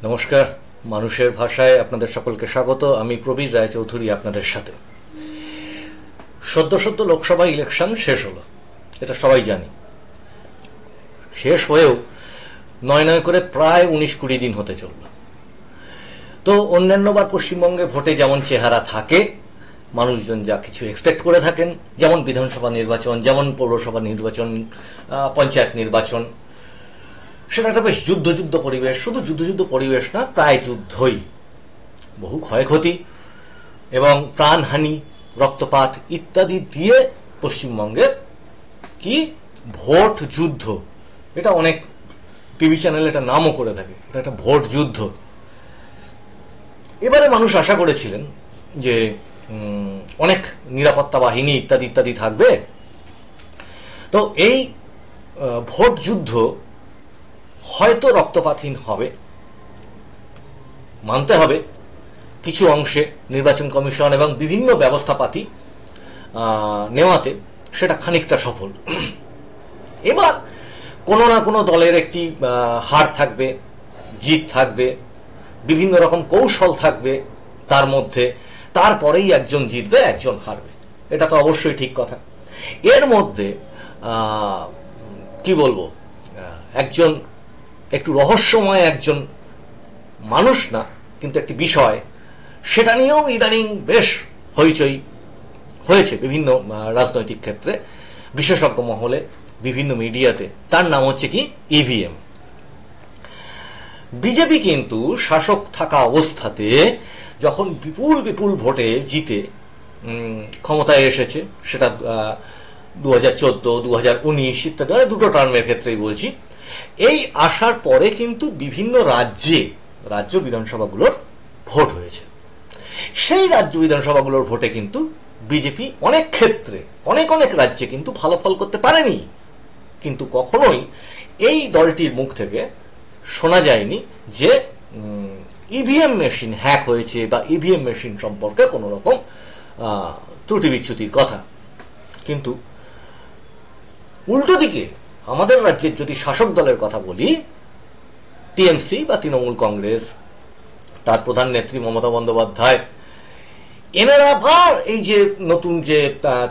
নমস্কার, মানুষের ভাষায় আপনাদের সকলকে স্বাগত। আমি প্রবীর রায়চৌধুরী আপনাদের সাথে। সদ্য সদ্য লোকসভা ইলেকশন শেষ হলো, এটা সবাই জানি। শেষ হয়েও নয় নয় করে প্রায় 19-20 দিন হতে চলল। তো অন্যান্যবার পশ্চিমবঙ্গে ভোটে যেমন চেহারা থাকে, মানুষজন যা কিছু এক্সপেক্ট করে থাকেন, যেমন বিধানসভা নির্বাচন, যেমন পৌরসভা নির্বাচন, পঞ্চায়েত নির্বাচন, সেটা একটা বেশ যুদ্ধ পরিবেশ। শুধু যুদ্ধ পরিবেশ না, প্রায় যুদ্ধই। বহু ক্ষয়ক্ষতি এবং প্রাণহানি, রক্তপাত ইত্যাদি দিয়ে পশ্চিমবঙ্গের কি ভোট যুদ্ধ, এটা অনেক টিভি চ্যানেল এটা নামও করে থাকে, এটা একটা ভোট যুদ্ধ। এবারে মানুষ আশা করেছিলেন যে অনেক নিরাপত্তা বাহিনী ইত্যাদি ইত্যাদি থাকবে। তো এই ভোট যুদ্ধ হয়তো রক্তপাতহীন হবে, মানতে হবে। কিছু অংশে নির্বাচন কমিশন এবং বিভিন্ন ব্যবস্থাপাতি নেওয়াতে সেটা খানিকটা সফল। এবার কোনো না কোনো দলের একটি হার থাকবে, জিত থাকবে, বিভিন্ন রকম কৌশল থাকবে তার মধ্যে। তারপরেই একজন জিতবে, একজন হারবে, এটা তো অবশ্যই ঠিক কথা। এর মধ্যে কি বলবো, একজন একটু রহস্যময় একজন মানুষ না, কিন্তু একটি বিষয়, সেটা নিয়েও ইদানিং বেশ হইচই হয়েছে বিভিন্ন রাজনৈতিক ক্ষেত্রে, বিশেষজ্ঞ মহলে, বিভিন্ন মিডিয়াতে। তার নাম হচ্ছে কি ইভিএম। বিজেপি কিন্তু শাসক থাকা অবস্থাতে যখন বিপুল বিপুল ভোটে জিতে ক্ষমতায় এসেছে, সেটা 2014, 2019 ইত্যাদি, দুটো টার্মের ক্ষেত্রেই বলছি, এই আসার পরে কিন্তু বিভিন্ন রাজ্য বিধানসভাগুলোর ভোট হয়েছে। সেই রাজ্য বিধানসভাগুলোর ভোটে কিন্তু বিজেপি অনেক ক্ষেত্রে অনেক রাজ্যে কিন্তু ভালো ফল করতে পারেনি। কিন্তু কখনোই এই দলটির মুখ থেকে শোনা যায়নি যে ইভিএম মেশিন হ্যাক হয়েছে বা ইভিএম মেশিন সম্পর্কে কোনো রকম ত্রুটি বিচ্যুতির কথা। কিন্তু উল্টো দিকে আমাদের রাজ্যের যদি শাসক দলের কথা বলি, টিএমসি বা তৃণমূল কংগ্রেস, তার প্রধান নেত্রী মমতা বন্দ্যোপাধ্যায়, এনারা বা এই যে নতুন যে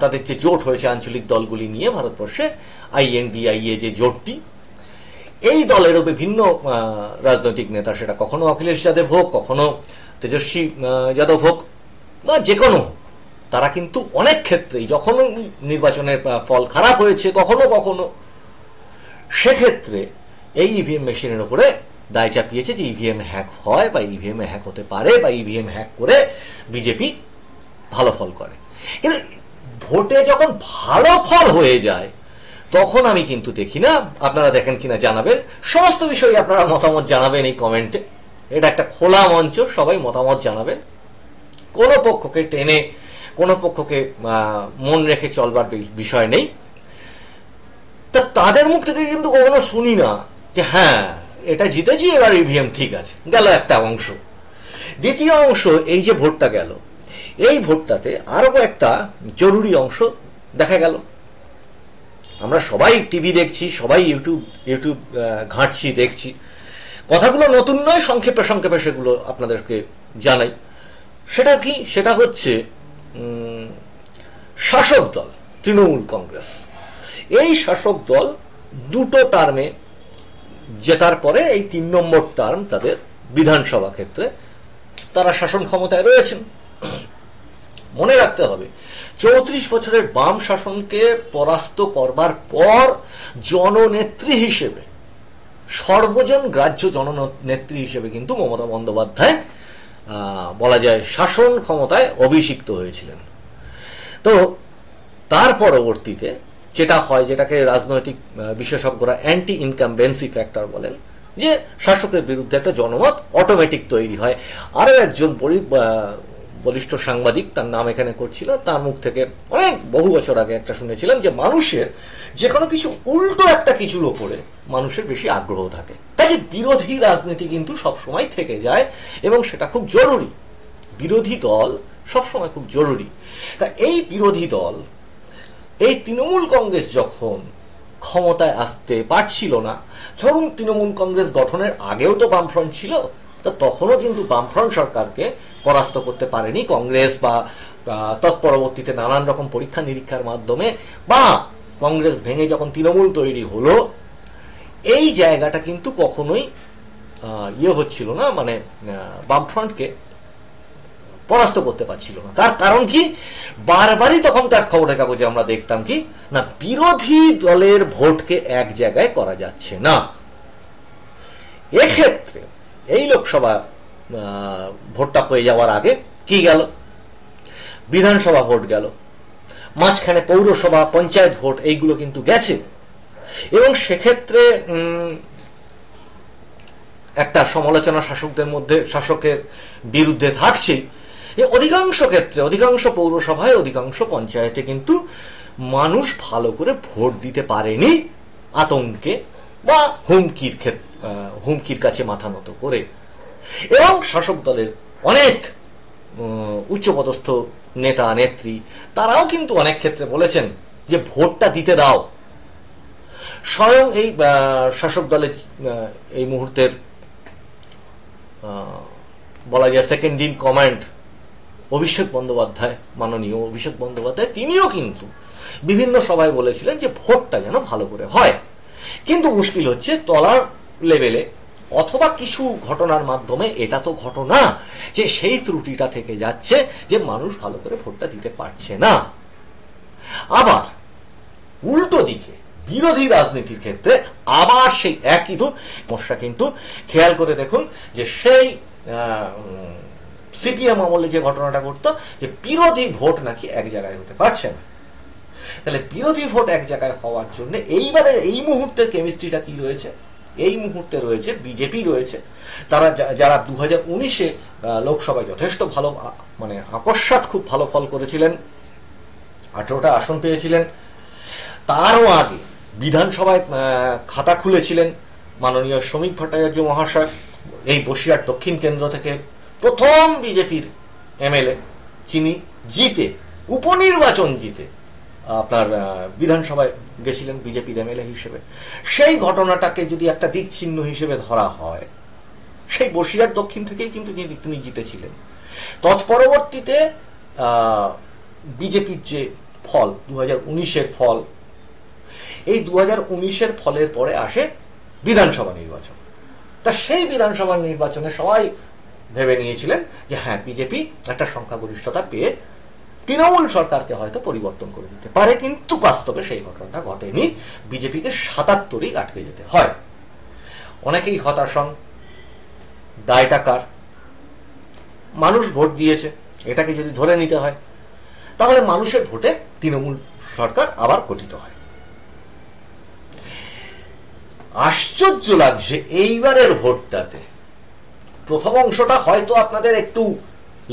তাদের যে জোট হয়েছে আঞ্চলিক দলগুলি নিয়ে ভারতবর্ষে, INDIA যে জোটটি, এই দলেরও বিভিন্ন রাজনৈতিক নেতা, সেটা কখনো অখিলেশ যাদব হোক, কখনো তেজস্বী যাদব হোক, বা যে কোনো, তারা কিন্তু অনেক ক্ষেত্রেই যখন নির্বাচনের ফল খারাপ হয়েছে কখনো সেক্ষেত্রে এই ইভিএম মেশিনের উপরে দায় চাপিয়েছে যে ইভিএম হ্যাক হয় বা ইভিএম হ্যাক হতে পারে বা ইভিএম হ্যাক করে বিজেপি ভালো ফল করে। কিন্তু ভোটে যখন ভালো ফল হয়ে যায় তখন আমি কিন্তু দেখি না। আপনারা দেখেন কিনা জানাবেন, সমস্ত বিষয়ে আপনারা মতামত জানাবেন এই কমেন্টে। এটা একটা খোলা মঞ্চ, সবাই মতামত জানাবেন। কোনো পক্ষকে টেনে, কোনো পক্ষকে মন রেখে চলবার বিষয় নেই। তা তাদের মুখ থেকে কিন্তু কখনো শুনি না যে হ্যাঁ এটা জিতেছি, এবার ইভিএম ঠিক আছে, গেল একটা অংশ। দ্বিতীয় অংশ, এই যে ভোটটা গেল, এই ভোটটাতে আরো একটা জরুরি অংশ দেখা গেল। আমরা সবাই টিভি দেখছি, সবাই ইউটিউব ঘাঁটছি, দেখছি। কথাগুলো নতুন নয়, সংক্ষেপে সেগুলো আপনাদেরকে জানাই। সেটা কি? সেটা হচ্ছে শাসক দল তৃণমূল কংগ্রেস। এই শাসক দল দুটো টার্মে জেতার পরে এই 3 নম্বর টার্ম তাদের বিধানসভা ক্ষেত্রে তারা শাসন ক্ষমতায় রয়েছেন। মনে রাখতে হবে, 34 বছরের বাম শাসনকে পরাস্ত করবার পর জননেত্রী হিসেবে, সর্বজন গ্রাহ্য জননেত্রী হিসেবে কিন্তু মমতা বন্দ্যোপাধ্যায় বলা যায় শাসন ক্ষমতায় অভিষিক্ত হয়েছিলেন। তো তার পরবর্তীতে যেটা হয়, যেটাকে রাজনৈতিক বিশেষজ্ঞরা অ্যান্টি ইনকামবেন্সি ফ্যাক্টর বলেন, যে শাসকের বিরুদ্ধে একটা জনমত অটোমেটিক তৈরি হয়। আরো একজন বলিষ্ঠ সাংবাদিক, তার নাম এখানে করছি না, তার মুখ থেকে অনেক বহু বছর আগে একটা শুনেছিলাম যে মানুষের যে কোনো কিছু উল্টো একটা কিছুর ওপরে মানুষের বেশি আগ্রহ থাকে। কাজে বিরোধী রাজনীতি কিন্তু সবসময় থেকে যায় এবং সেটা খুব জরুরি। বিরোধী দল সবসময় খুব জরুরি। তা এই বিরোধী দল, এই তৃণমূল কংগ্রেস যখন ক্ষমতায় আসতে পারছিল না, ধরুন তৃণমূল কংগ্রেস গঠনের আগেও তো বামফ্রন্ট ছিল, তো তখনও কিন্তু বামফ্রন্ট সরকারকে পরাস্ত করতে পারেনি কংগ্রেস, বা তৎপরবর্তীতে নানান রকম পরীক্ষা নিরীক্ষার মাধ্যমে, বা কংগ্রেস ভেঙে যখন তৃণমূল তৈরি হলো, এই জায়গাটা কিন্তু কখনোই হচ্ছিল না, মানে বামফ্রন্টকে পরাস্ত করতে পারছিল না। তার কারণ কি, বারবারই তখনকার খবরের কাগজে আমরা দেখতাম কি না, বিরোধী দলের ভোটকে এক জায়গায় করা যাচ্ছে না। এক্ষেত্রে এই লোকসভা ভোটটা হয়ে যাওয়ার আগে কি গেল, বিধানসভা ভোট গেল, মাঝখানে পৌরসভা পঞ্চায়েত ভোট, এইগুলো কিন্তু গেছে। এবং সেক্ষেত্রে একটা সমালোচনা শাসকদের মধ্যে, শাসকের বিরুদ্ধে থাকছে। অধিকাংশ ক্ষেত্রে, অধিকাংশ পৌরসভায়, অধিকাংশ পঞ্চায়েতে কিন্তু মানুষ ভালো করে ভোট দিতে পারেনি, আতঙ্কে বা হুমকির কাছে মাথা নত করে। এবং শাসক দলের অনেক উচ্চপদস্থ নেতা নেত্রী তারাও কিন্তু অনেক ক্ষেত্রে বলেছেন যে ভোটটা দিতে দাও। স্বয়ং এই শাসক দলের এই মুহূর্তের বলা যায় second in command Abhishek Bandyopadhyay, মাননীয় অভিষেক বন্দ্যোপাধ্যায়, তিনিও কিন্তু বিভিন্ন সভায় বলেছিলেন যে ভোটটা যেন ভালো করে হয়। কিন্তু মুশকিল হচ্ছে তলার লেভেলে অথবা কিছু ঘটনার মাধ্যমে, এটা তো ঘটনা যে সেই ত্রুটিটা থেকে যাচ্ছে যে মানুষ ভালো করে ভোটটা দিতে পারছে না। আবার উল্টো দিকে বিরোধী রাজনীতির ক্ষেত্রে আবার সেই একই সমস্যা। কিন্তু খেয়াল করে দেখুন যে সেই সিপিএম আমলে যে ঘটনাটা ঘটতো, যে বিরোধী ভোট নাকি এক জায়গায় হতে পারছে না। তাহলে বিরোধী ভোট এক জায়গায় হওয়ার জন্য এইবারে এই মুহূর্তের কেমিস্ট্রিটা কি রয়েছে, এই মুহূর্তে রয়েছে বিজেপি রয়েছে। তারা যারা 2019-এ লোকসভায় যথেষ্ট ভালো, মানে আকস্মাৎ খুব ভালো ফল করেছিলেন, 18টা আসন পেয়েছিলেন। তারও আগে বিধানসভায় খাতা খুলেছিলেন মাননীয় শ্রমিক ভট্টাচার্য মহাশয়, এই বসিরহাট দক্ষিণ কেন্দ্র থেকে প্রথম বিজেপির এমএলএ, যিনি জিতে, উপনির্বাচন জিতে আপনার বিধানসভায় গেছিলেন বিজেপির এমএলএ হিসেবে। সেই ঘটনাটাকে যদি একটা দিক চিহ্ন হিসেবে ধরা হয়, সেই বসিরহাট দক্ষিণ থেকেই কিন্তু তিনি জিতেছিলেন। তৎপরবর্তীতে বিজেপির যে ফল, 2019-এর ফল, এই 2019-এর ফলের পরে আসে বিধানসভা নির্বাচন। তা সেই বিধানসভা নির্বাচনে সবাই ভেবে নিয়েছিলেন যে হ্যাঁ, বিজেপি একটা সংখ্যাগরিষ্ঠতা পেয়ে তৃণমূল সরকারকে হয়তো পরিবর্তন করে দিতে পারে। কিন্তু বাস্তবে সেই ঘটনাটা ঘটেনি, বিজেপিকে 77-ই আটকে যেতে হয়। অনেকেই হতাশ হন, দায়টা কার? মানুষ ভোট দিয়েছে, এটাকে যদি ধরে নিতে হয়, তাহলে মানুষের ভোটে তৃণমূল সরকার আবার গঠিত হয়। আশ্চর্য লাগছে এইবারের ভোটটাতে, প্রথম অংশটা হয়তো আপনাদের একটু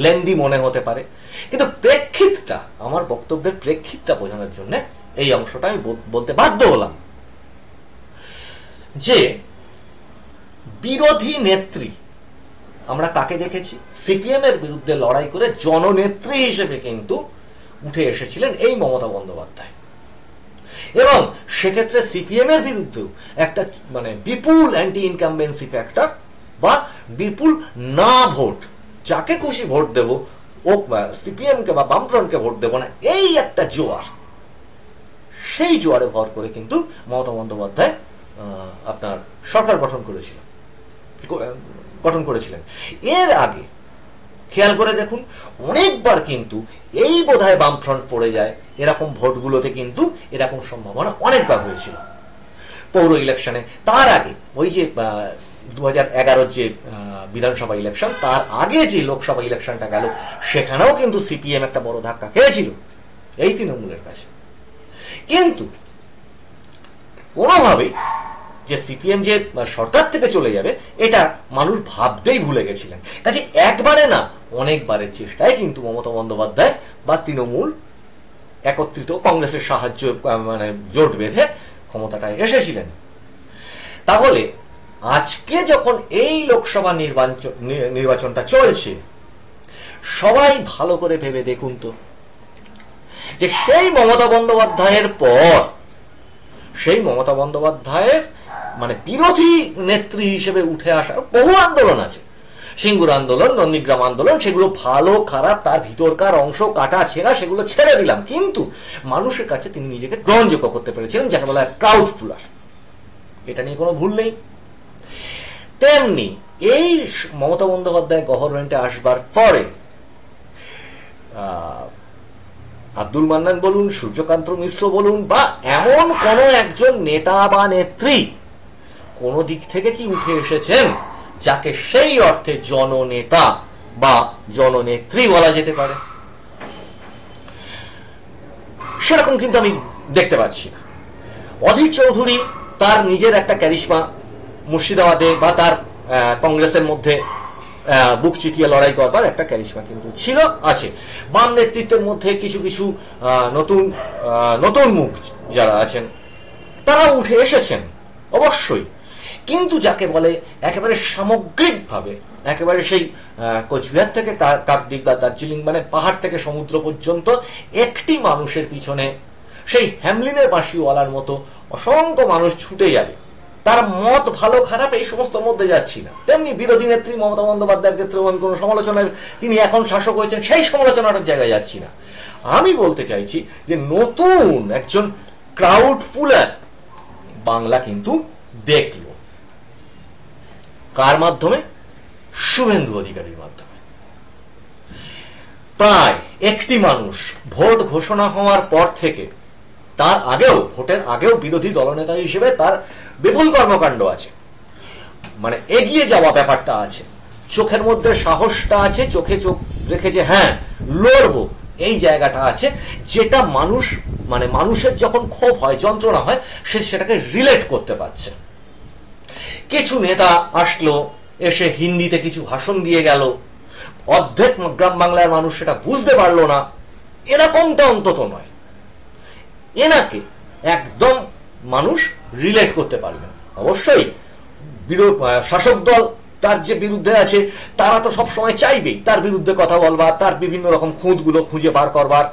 লেন্দি মনে হতে পারে, কিন্তু প্রেক্ষিতটা, আমার বক্তব্যের প্রেক্ষিতটা বোঝানোর জন্য এই অংশটা আমি বলতে বাধ্য হলাম যে বিরোধী নেত্রী আমরা কাকে দেখেছি, সিপিএম এর বিরুদ্ধে লড়াই করে জননেত্রী হিসেবে কিন্তু উঠে এসেছিলেন এই মমতা বন্দ্যোপাধ্যায়। এবং সেক্ষেত্রে সিপিএম এর বিরুদ্ধেও একটা মানে বিপুল অ্যান্টি ইনকামবেন্সি ফ্যাক্টর বা বিপুল না ভোট, যাকে খুশি ভোট দেব, ও সিপিএমকে বা বামফ্রন্টকে ভোট দেব না, এই একটা জোয়ার, সেই জোয়ারে ভর করে কিন্তু মমতা বন্দ্যোপাধ্যায় আপনার সরকার গঠন করেছিলেন। এর আগে খেয়াল করে দেখুন, অনেকবার কিন্তু এই বোধহয় বামফ্রন্ট পড়ে যায় এরকম ভোটগুলোতে, কিন্তু এরকম সম্ভাবনা অনেকবার হয়েছিল পৌর ইলেকশনে। তার আগে ওই যে 2011-র যে বিধানসভা ইলেকশন, তার আগে যে লোকসভা ইলেকশনটা গেল, সেখানেও কিন্তু সিপিএম একটা বড় ধাক্কা খেয়েছিল এই তৃণমূলের কাছে। কিন্তু কোনোভাবেই যে সিপিএম যে সরকার থেকে চলে যাবে, এটা মানুষ ভাবতেই ভুলে গেছিলেন। কাজে একবারে না, অনেকবারের চেষ্টায় কিন্তু মমতা বন্দ্যোপাধ্যায় বা তৃণমূল একত্রিত কংগ্রেসের সাহায্য, মানে জোট বেঁধে ক্ষমতাটায় এসেছিলেন। তাহলে আজকে যখন এই লোকসভা নির্বাচনটা চলছে, সবাই ভালো করে ভেবে দেখুন তো, যে সেই মমতা বন্দ্যোপাধ্যায়ের পর, সেই মমতা বন্দ্যোপাধ্যায়ের মানে বিরোধী নেত্রী হিসেবে উঠে আসার বহু আন্দোলন আছে, সিঙ্গুর আন্দোলন, নন্দীগ্রাম আন্দোলন, সেগুলো ভালো খারাপ তার ভিতরকার অংশ কাটা ছেঁড়া সেগুলো ছেড়ে দিলাম, কিন্তু মানুষের কাছে তিনি নিজেকে গ্রহণযোগ্য করতে পেরেছিলেন, যাকে বলা হয় ক্রাউড পুলার। এটা নিয়ে কোনো ভুল নেই। তেমনি এই মমতা বন্দ্যোপাধ্যায় গভর্নমেন্টে আসবার পরে আব্দুল মান্নান বলুন, সূর্যকান্ত মিশ্র বলুন, বা এমন কোন একজন নেতা বা নেত্রী কোন দিক থেকে কি উঠে এসেছেন যাকে সেই অর্থে জননেতা বা জননেত্রী বলা যেতে পারে? সেরকম কিন্তু আমি দেখতে পাচ্ছি না। অধীর চৌধুরী তার নিজের একটা ক্যারিশমা মুর্শিদাবাদে বা তার কংগ্রেসের মধ্যে বুক চিতিয়ে লড়াই করবার একটা ক্যারিশমা কিন্তু ছিল, আছে। বাম নেতৃত্বের মধ্যে কিছু কিছু নতুন নতুন মুখ যারা আছেন তারা উঠে এসেছেন অবশ্যই, কিন্তু যাকে বলে একেবারে সামগ্রিকভাবে একেবারে সেই কোচবিহার থেকে কাকদ্বীপ বা দার্জিলিং মানে পাহাড় থেকে সমুদ্র পর্যন্ত একটি মানুষের পিছনে সেই হ্যামলিনের বাঁশিওয়ালার মতো অসংখ্য মানুষ ছুটে যাবে, তার মত ভালো খারাপ এই সমস্ত মধ্যে যাচ্ছি না। তেমনি বিরোধী নেত্রী মমতা বন্দ্যোপাধ্যায়ের ক্ষেত্রেও আমি কোনো সমালোচনায়, তিনি এখন শাসক হয়েছেন সেই সমালোচনার জায়গায় যাচ্ছি না। আমি বলতে চাইছি যে নতুন একজন ক্রাউড পুলার বাংলা কিন্তু দেখল। কার মাধ্যমে? শুভেন্দু অধিকারীর মাধ্যমে। প্রায় একটি মানুষ ভোট ঘোষণা হওয়ার পর থেকে, তার আগেও, ভোটের আগেও বিরোধী দলনেতা হিসেবে তার বিপুল কর্মকাণ্ড আছে, মানে এগিয়ে যাওয়া ব্যাপারটা আছে, চোখের মধ্যে সাহসটা আছে, চোখে চোখ রেখেছে, হ্যাঁ লড়বো, এই জায়গাটা আছে, যেটা মানুষ মানে মানুষের যখন ক্ষোভ হয়, যন্ত্রণা হয়, সে সেটাকে রিলেট করতে পারছে। কিছু নেতা আসলো, এসে হিন্দিতে কিছু ভাষণ দিয়ে গেল, অর্ধেক গ্রাম বাংলার মানুষ সেটা বুঝতে পারলো না, এরকমটা অন্তত নয়। এনাকে একদম মানুষ রিলেট করতে পারলেন। অবশ্যই শাসক দল তার যে বিরুদ্ধে আছে তারা তো সব সময় চাইবেই তার বিরুদ্ধে কথা বলবার, তার বিভিন্ন রকম খুঁতগুলো খুঁজে বার করবার,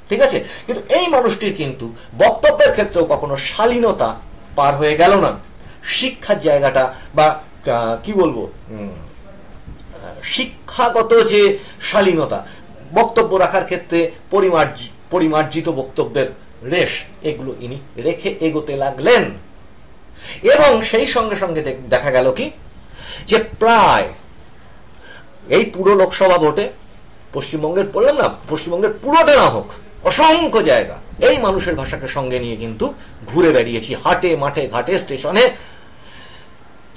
ঠিক আছে, কিন্তু এই মানুষটির কিন্তু বক্তব্যের ক্ষেত্রেও কখনো শালীনতা পার হয়ে গেল না। শিক্ষার জায়গাটা বা কি বলবো, শিক্ষাগত যে শালীনতা, বক্তব্য রাখার ক্ষেত্রে পরিমার্জিত বক্তব্যের রেশ, এগুলো ইনি রেখে এগোতে লাগলেন। এবং সেই সঙ্গে সঙ্গে দেখা গেল কি, যে প্রায় এই পুরো লোকসভা ভোটে পশ্চিমবঙ্গের, বললাম না, পশ্চিমবঙ্গের পুরোটা না হোক, অসংখ্য জায়গা এই মানুষের ভাষাকে সঙ্গে নিয়ে কিন্তু ঘুরে বেরিয়েছি, হাটে মাঠে ঘাটে স্টেশনে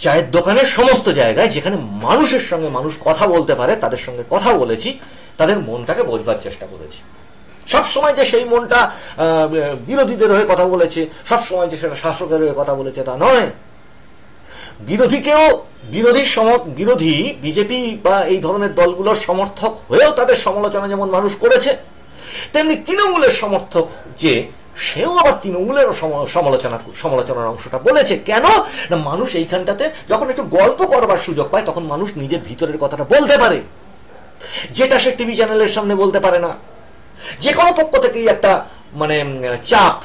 চায়ের দোকানের সমস্ত জায়গায় যেখানে মানুষের সঙ্গে মানুষ কথা বলতে পারে তাদের সঙ্গে কথা বলেছি, তাদের মনটাকে বোঝবার চেষ্টা করেছি। সবসময় যে সেই মনটা বিরোধীদের হয়ে কথা বলেছে, সবসময় যে সেটা শাসকের হয়ে কথা বলেছে তা নয়। বিরোধীকেও বিরোধী বিজেপি বা এই ধরনের দলগুলোর সমর্থক হয়েও তাদের সমালোচনা যেমন মানুষ করেছে, তেমনি তৃণমূলের সমর্থক যে সেও আবার তৃণমূলের সমালোচনার অংশটা বলেছে। কেন না, মানুষ এইখানটাতে যখন একটু গল্প করবার সুযোগ পায় তখন মানুষ নিজের ভিতরের কথাটা বলতে পারে, যেটা সে টিভি চ্যানেলের সামনে বলতে পারে না। যে কোনো পক্ষ থেকেই একটা মানে চাপ,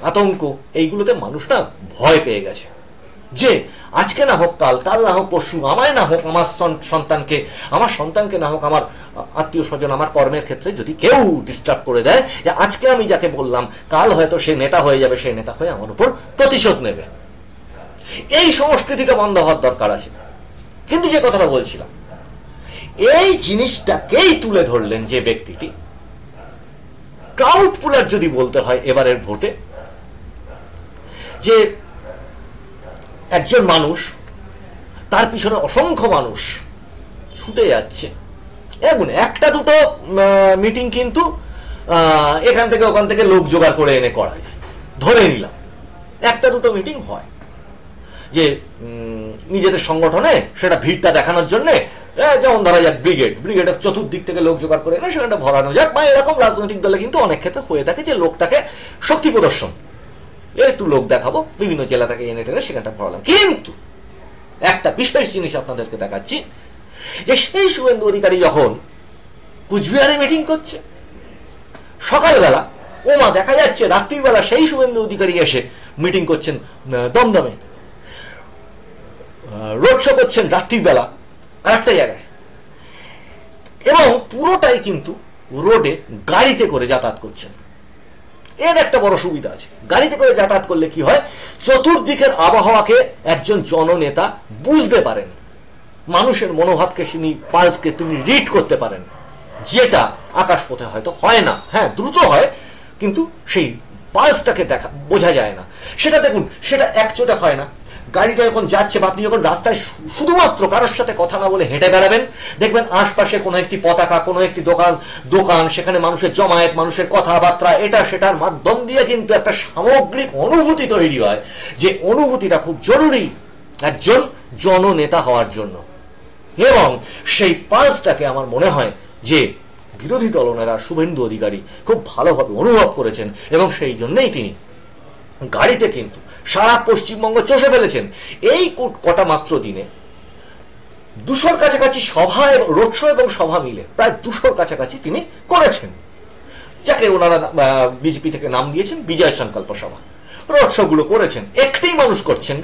আতঙ্ক, এইগুলোতে মানুষ না ভয় পেয়ে গেছে যে আজকে না হোক কাল, কাল না হোক পরশু, আমায় না হোক আমার সন্তানকে, আমার সন্তানকে না হোক আমার আত্মীয় স্বজন, আমার কর্মের ক্ষেত্রে যদি কেউ ডিস্টার্ব করে দেয়, যে আজকে আমি যাকে বললাম কাল হয়তো সে নেতা হয়ে যাবে, সে নেতা হয়ে আমার উপর প্রতিশোধ নেবে। এই সংস্কৃতিটা বন্ধ হওয়ার দরকার আছে। কিন্তু যে কথাটা বলছিলাম, এই জিনিসটাকেই তুলে ধরলেন যে ব্যক্তিটি। ক্রাউড পুলার যদি বলতে হয় এবারের ভোটে, যে একজন মানুষ, তার পিছনে অসংখ্য মানুষ ছুটে যাচ্ছে, একটা দুটো মিটিং কিন্তু এখান থেকে ওখান থেকে লোক জোগাড় করে এনে করা যায়, ধরে নিলাম একটা দুটো মিটিং হয়, যে নিজেদের সংগঠনে সেটা ভিড়টা দেখানোর জন্য, যেমন ধরা যাক ব্রিগেডের চতুর্দিক থেকে লোক জোগাড় করে এনে সেখানটা ভরানো যাক, বা এরকম রাজনৈতিক দলে কিন্তু অনেক ক্ষেত্রে হয়ে থাকে যে লোকটাকে শক্তি প্রদর্শন, একটু লোক দেখাবো, বিভিন্ন জেলা থেকে এনে টেনে সেখানটা ভরালাম। কিন্তু একটা বিশেষ জিনিস আপনাদেরকে দেখাচ্ছি, যে সেই শুভেন্দু অধিকারী যখন কুচবিহারে মিটিং করছে সকালবেলা, ওমা দেখা যাচ্ছে রাত্রিবেলা সেই শুভেন্দু অধিকারী এসে মিটিং করছেন দমদমে, রোড শো করছেন রাত্রিবেলা আর একটা জায়গায়। এবং পুরোটাই কিন্তু রোডে গাড়িতে করে যাতায়াত করছেন। এর একটা বড় সুবিধা আছে, গাড়িতে করে যাতায়াত করলে কি হয়, চতুর্দিকের আবহাওয়াকে একজন জননেতা বুঝতে পারেন, মানুষের মনোভাবকে তিনি পালসকে তিনি রিড করতে পারেন, যেটা আকাশপথে হয়তো হয় না। হ্যাঁ, দ্রুত হয়, কিন্তু সেই পালসটাকে বোঝা যায় না। সেটা দেখুন, সেটা একচোটে হয় না। গাড়িটা যখন যাচ্ছে বা আপনি যখন রাস্তায় শুধুমাত্র কারোর সাথে কথা না বলে হেঁটে বেড়াবেন, দেখবেন আশপাশে কোনো একটি পতাকা, কোনো একটি দোকান, সেখানে মানুষের জমায়েত, মানুষের কথাবার্তা, এটা সেটার মাধ্যম দিয়ে কিন্তু একটা সামগ্রিক অনুভূতি তৈরি হয়, যে অনুভূতিটা খুব জরুরি একজন জননেতা হওয়ার জন্য। এবং সেই পালসটাকে আমার মনে হয় যে বিরোধী দলনেতা শুভেন্দু অধিকারী খুব ভালোভাবে অনুভব করেছেন, এবং সেই জন্যই তিনি গাড়িতে কিন্তু সারা পশ্চিমবঙ্গ চষে ফেলেছেন। এই কটা মাত্র দিনে 200-র কাছাকাছি সভা, রোড শো এবং সভা মিলে প্রায় 200-র কাছাকাছি তিনি করেছেন, যাকে ওনারা বিজেপি থেকে নাম দিয়েছেন বিজয় সংকল্প সভা। রোড শো গুলো করেছেন, একটি মানুষ করছেন,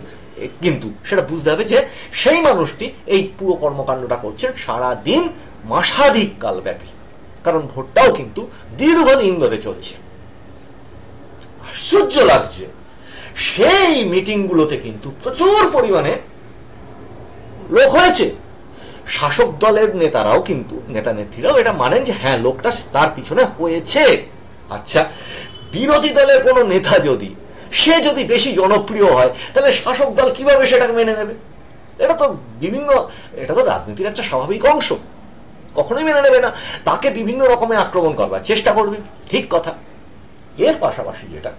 কিন্তু সেটা বুঝতে হবে যে সেই মানুষটি এই পুরো কর্মকাণ্ডটা করছেন সারা দিন, মাসাধিক কাল ব্যাপী, কারণ ভোটটাও কিন্তু দীর্ঘদিন ধরে চলছে। আশ্চর্য লাগছে, সেই মিটিংগুলোতে কিন্তু প্রচুর পরিমাণে লোক হয়েছে। শাসক দলের নেতারাও কিন্তু, নেতা নেত্রীরাও এটা মানেন যে হ্যাঁ, লোকটা তার পিছনে হয়েছে। আচ্ছা, বিরোধী দলের কোনো নেতা সে যদি বেশি জনপ্রিয় হয়, তাহলে শাসক দল কিভাবে সেটাকে মেনে নেবে? এটা তো রাজনীতির একটা স্বাভাবিক অংশ, কখনোই মেনে নেবে না। তাকে বিভিন্ন রকমের আক্রমণ করবার চেষ্টা করবে, ঠিক কথা। এর পাশাপাশি যেটা,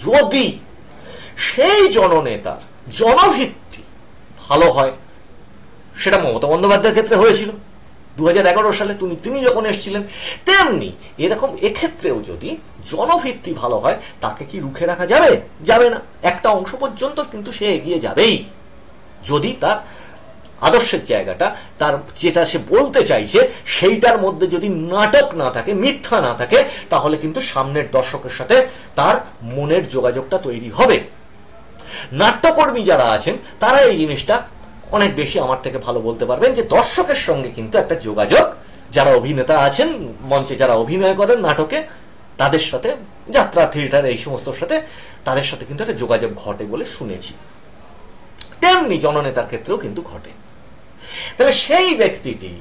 যদি সেই জননেতার জনভিত্তি ভালো হয়, সেটা মমতা বন্দ্যোপাধ্যায়ের ক্ষেত্রে হয়েছিল 2011 সালে তিনি যখন এসেছিলেন, তেমনি এরকম এক্ষেত্রেও যদি জনভিত্তি ভালো হয়, তাকে কি রুখে রাখা যাবে? যাবে না। একটা অংশ পর্যন্ত কিন্তু সে এগিয়ে যাবেই, যদি তার আদর্শের জায়গাটা, তার যেটা সে বলতে চাইছে সেইটার মধ্যে যদি নাটক না থাকে, মিথ্যা না থাকে, তাহলে কিন্তু সামনের দর্শকের সাথে তার মনের যোগাযোগটা তৈরি হবে। নাট্যকর্মী যারা আছেন তারা এই জিনিসটা অনেক বেশি আমার থেকে ভালো বলতে পারবেন, যে দর্শকের সঙ্গে কিন্তু একটা যোগাযোগ, যারা অভিনেতা আছেন মঞ্চে, যারা অভিনয় করেন নাটকে, তাদের সাথে, যাত্রা, থিয়েটার, এই সমস্ত সাথে, তাদের সাথে কিন্তু একটা যোগাযোগ ঘটে বলে শুনেছি। তেমনি জননেতার ক্ষেত্রেও কিন্তু ঘটে। তাহলে সেই ব্যক্তিটি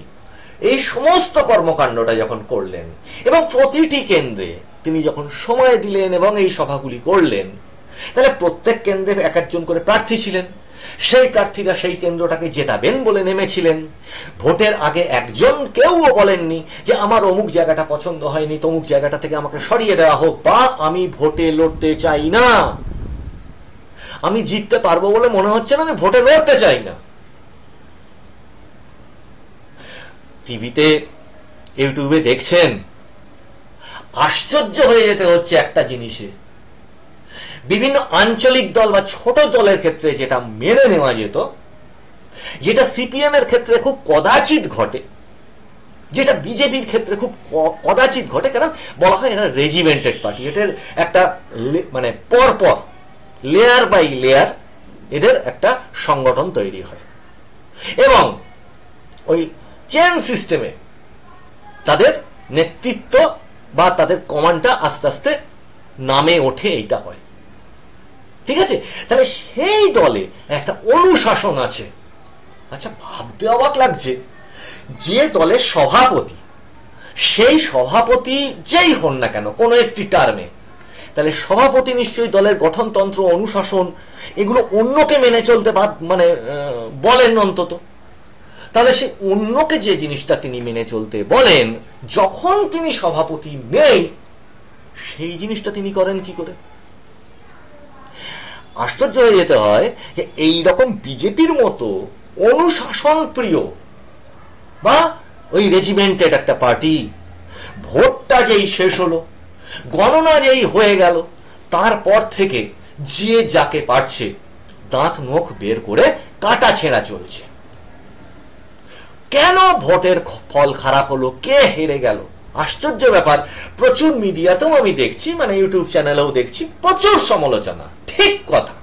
এই সমস্ত কর্মকাণ্ডটা যখন করলেন, এবং প্রতিটি কেন্দ্রে তিনি যখন সময় দিলেন এবং এই সভাগুলি করলেন, তাহলে প্রত্যেক কেন্দ্রে এক একজন করে প্রার্থী ছিলেন। সেই প্রার্থীরা সেই কেন্দ্রটাকে জেতাবেন বলে নেমেছিলেন। ভোটের আগে একজন কেউও বলেননি যে আমার অমুক জায়গাটা পছন্দ হয়নি, তমুক জায়গাটা থেকে আমাকে সরিয়ে দেওয়া হোক, বা আমি ভোটে লড়তে চাই না, আমি জিততে পারবো বলে মনে হচ্ছে না, আমি ভোটে লড়তে চাই না। টিভিতে, ইউটিউবে দেখছেন, আশ্চর্য হয়ে যেতে হচ্ছে একটা জিনিসে। বিভিন্ন আঞ্চলিক দল বা ছোট দলের ক্ষেত্রে যেটা মেনে নেওয়া যেত, যেটা সিপিএম এর ক্ষেত্রে খুব কদাচিৎ ঘটে, যেটা বিজেপির ক্ষেত্রে খুব কদাচিৎ ঘটে, কারণ বলা হয় এরা রেজিমেন্টেড পার্টি, এটার একটা মানে পরপর লেয়ার বাই লেয়ার এদের একটা সংগঠন তৈরি হয়, এবং ওই চেন সিস্টেমে তাদের নেতৃত্ব বা তাদের কমান্ডটা আস্তে আস্তে নামে ওঠে, এইটা হয়। ঠিক আছে, তাহলে সেই দলে একটা অনুশাসন আছে। আচ্ছা, ভাবতে অবাক লাগছে, যে দলের সভাপতি, সেই সভাপতি যেই হন না কেন কোনো একটি টার্মে, তাহলে সভাপতি নিশ্চয়ই দলের গঠনতন্ত্র, অনুশাসন, এগুলো অন্যকে মেনে চলতে বলেন অন্তত। তাহলে সে অন্যকে যে জিনিসটা তিনি মেনে চলতে বলেন, যখন তিনি সভাপতি নেই, সেই জিনিসটা তিনি করেন কি করে? আশ্চর্য হয়ে যেতে হয় যে এইরকম বিজেপির মতো অনুশাসন প্রিয় বা ওই রেজিমেন্টেড একটা পার্টি, ভোটটা যেই শেষ হলো, গণনা যেই হয়ে গেল, তারপর থেকে যে যাকে পারছে দাঁত নখ বের করে কাটা ছেঁড়া চলছে। কেন ভোটের ফল খারাপ হলো, কে হেরে গেল, আশ্চর্য ব্যাপার। প্রচুর মিডিয়াতেও আমি দেখছি, মানে ইউটিউব চ্যানেলেও দেখছি প্রচুর সমালোচনা, ঠিক কথা,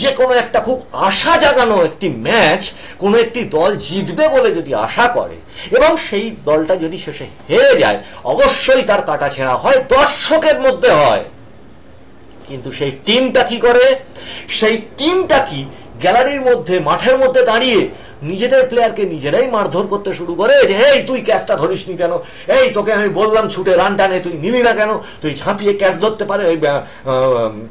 যে কোনো একটা খুব আশা জাগানো একটি ম্যাচ কোনো একটি দল জিতবে বলে যদি আশা করে এবং সেই দলটা যদি শেষে হেরে যায়, অবশ্যই তার কাটাছেঁড়া হয়, দর্শকের মধ্যে হয়। কিন্তু সেই টিমটা কি করে? সেই টিমটা কি গ্যালারির মধ্যে, মাঠের মধ্যে দাঁড়িয়ে নিজেদের প্লেয়ারকে নিজেরাই মারধর করতে শুরু করে, যে এই তুই ক্যাচটা ধরিসনি কেন, এই তোকে আমি বললাম ছুটে রান টানে তুই নিলি না কেন, তুই ঝাঁপিয়ে ক্যাচ ধরতে পারে ওই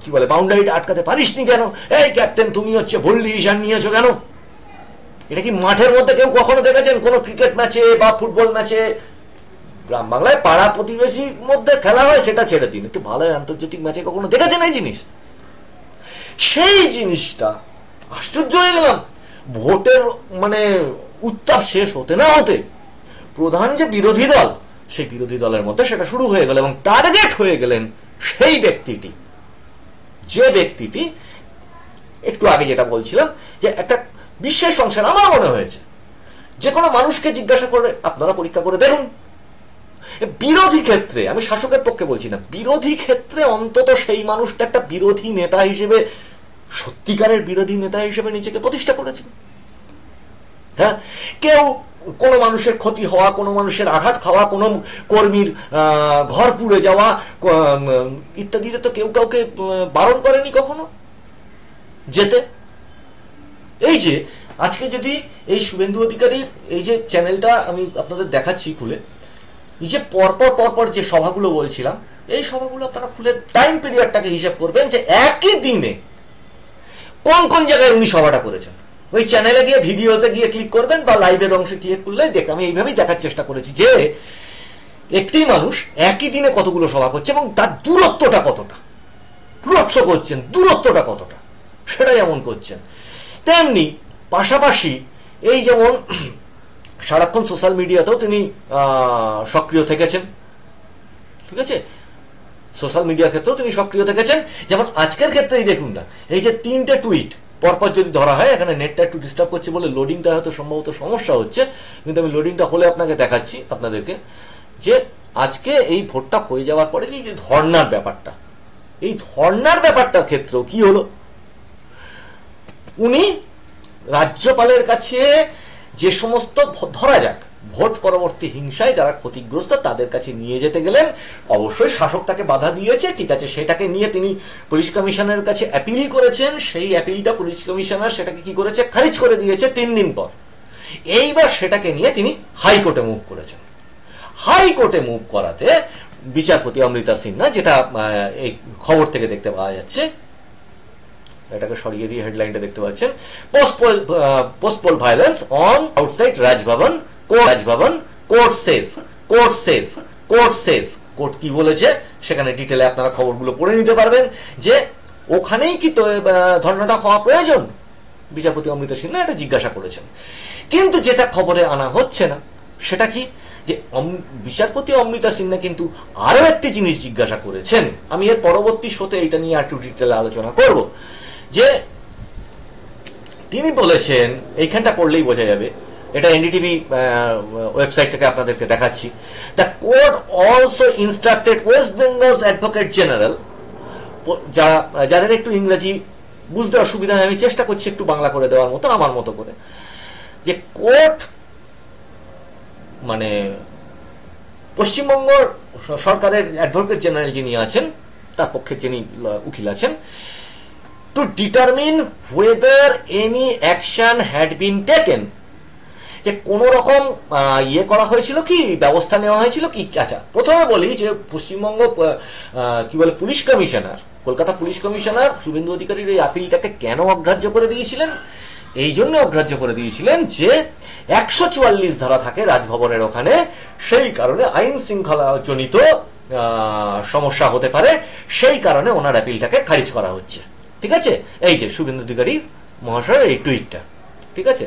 কি বলে বাউন্ডারিটা আটকাতে পারিসনি কেন, এই ক্যাপ্টেন তুমি হচ্ছে ভুল ডিসিশন নিয়েছো কেন? এটা কি মাঠের মধ্যে কেউ কখনো দেখেছেন? কোন ক্রিকেট ম্যাচে বা ফুটবল ম্যাচে, গ্রাম বাংলায় পাড়া প্রতিবেশীর মধ্যে খেলা হয় সেটা ছেড়ে দিন, একটু ভালো আন্তর্জাতিক ম্যাচে কখনো দেখেছেন এই জিনিস? সেই জিনিসটা আশ্চর্য হয়ে গেলাম, ভোটের মানে উত্তাপ শেষ হতে না হতে প্রধান যে বিরোধী দল, সেই বিরোধী দলের মধ্যে সেটা শুরু হয়ে গেল এবং টার্গেট হয়ে গেলেন সেই ব্যক্তিটি, যে ব্যক্তিটি একটু আগে যেটা বলছিলাম যে একটা বিশ্বের সংসার আমার মনে হয়েছে। যে কোনো মানুষকে জিজ্ঞাসা করে আপনারা পরীক্ষা করে দেখুন, বিরোধী ক্ষেত্রে, আমি শাসকের পক্ষে বলছি না, বিরোধী ক্ষেত্রে অন্তত সেই মানুষটা একটা বিরোধী নেতা হিসেবে, সত্যিকারের বিরোধী নেতা হিসেবে নিজেকে প্রতিষ্ঠা করেছেন। হ্যাঁ, কেউ কোনো মানুষের ক্ষতি হওয়া, কোনো মানুষের আঘাত খাওয়া, কোনো কর্মীর ঘর পুড়ে যাওয়া ইত্যাদিতে তো কেউ কাউকে বারণ করেনি কখনো যেতে। এই যে আজকে যদি এই শুভেন্দু অধিকারীর এই যে চ্যানেলটা আমি আপনাদের দেখাচ্ছি খুলে, এই যে পরপর পরপর যে সভাগুলো বলছিলাম, এই সভাগুলো আপনারা খুলে টাইম পিরিয়ডটাকে হিসাব করবেন যে একই দিনে কোন কোন জায়গায় উনি সভাটা করেছেন। ওই চ্যানেলে গিয়ে ভিডিওতে গিয়ে ক্লিক করবেন বা লাইভের অংশে ক্লিক করলে আমি এইভাবেই দেখার চেষ্টা করেছি যে একটি মানুষ একই দিনে কতগুলো সভা করছে এবং তার দূরত্বটা কতটা, প্রচ্ছ করছেন দূরত্বটা কতটা, সেটা যেমন করছেন। তেমনি পাশাপাশি এই যেমন সারাক্ষণ সোশ্যাল মিডিয়াতেও তিনি সক্রিয় থেকেছেন, ঠিক আছে, সোশ্যাল মিডিয়ার ক্ষেত্রেও তিনি সক্রিয় থেকেছেন। যেমন আজকের ক্ষেত্রেই দেখুন না, এই যে 3টে টুইট পরপর যদি ধরা হয়, এখানে নেটটা একটু ডিস্টার্ব করছে বলে লোডিংটা হয়তো সম্ভবত সমস্যা হচ্ছে, কিন্তু আমি লোডিংটা হলে আপনাকে দেখাচ্ছি আপনাদেরকে যে আজকে এই ভোটটা হয়ে যাওয়ার পরে যে ধর্নার ব্যাপারটা, এই ধর্নার ব্যাপারটার ক্ষেত্রেও কি হলো, উনি রাজ্যপালের কাছে যে সমস্ত ধরা যাক ভোট পরবর্তী হিংসায় যারা ক্ষতিগ্রস্ত তাদের কাছে নিয়ে যেতে গেলেন, অবশ্যই শাসক তাকে বাধা দিয়েছে, ঠিক আছে, সেটাকে নিয়ে তিনি পুলিশ কমিশনারের কাছে অ্যাপিল করেছেন, সেই অ্যাপিলটা পুলিশ কমিশনার সেটাকে কি করেছে, খারিজ করে দিয়েছে 3 দিন পর। এইবার সেটাকে নিয়ে তিনি হাইকোর্টে মুভ করেছেন। হাইকোর্টে মুভ করাতে বিচারপতি অমৃতা সিনহা, যেটা এই খবর থেকে দেখতে পাওয়া যাচ্ছে, এটাকে সরিয়ে দিয়ে হেডলাইনটা দেখতে পাচ্ছেন, post-poll violence on outside Raj Bhavan, court Sage, court কি বলেছে সেখানে ডিটেলে আপনারা খবরগুলো পড়ে নিতে পারবেন যে ওখানেই কি ধর্ণাটা হওয়া প্রয়োজন, বিচারপতি অমৃতা সিনহা এটা জিজ্ঞাসা করেছেন। কিন্তু যেটা খবরে আনা হচ্ছে না সেটা কি, যে বিচারপতি অমৃতা সিনহা কিন্তু আরো একটি জিনিস জিজ্ঞাসা করেছেন, আমি এর পরবর্তী শোতে এটা নিয়ে একটু ডিটেলে আলোচনা করব, যে তিনি বলেছেন, এইখানটা পড়লেই বোঝা যাবে, এটা এনডিটিভি ওয়েবসাইট থেকে আপনাদেরকে দেখাচ্ছি, the court also instructed West Bengal's advocate general, যাদের একটু ইংরেজি বুঝতে অসুবিধা হয় আমি চেষ্টা করছি একটু বাংলা করে দেওয়ার মতো আমার মতো করে, যে কোর্ট মানে পশ্চিমবঙ্গ সরকারের অ্যাডভোকেট জেনারেল যিনি আছেন, তার পক্ষে যিনি উকিল আছেন, to determine whether any action had been taken, যে কোন রকম ইয়ে করা হয়েছিল কি, ব্যবস্থা নেওয়া হয়েছিল কি। আচ্ছা, প্রথমে বলি যে পশ্চিমবঙ্গ কি বলে police commissioner, Kolkata police commissioner Suvendu অধিকারীর এই আপিলটাকে কেন অগ্রাহ্য করে দিয়েছিলেন? এই জন্য অগ্রাহ্য করে দিয়েছিলেন যে 144 ধারা থাকে রাজভবনের ওখানে, সেই কারণে আইন শৃঙ্খলা জনিত সমস্যা হতে পারে, সেই কারণে ওনার অ্যাপিলটাকে খারিজ করা হচ্ছে। ঠিক আছে, এই যে শুভেন্দু অধিকারী মহাশয়ের এই টুইটটা, ঠিক আছে,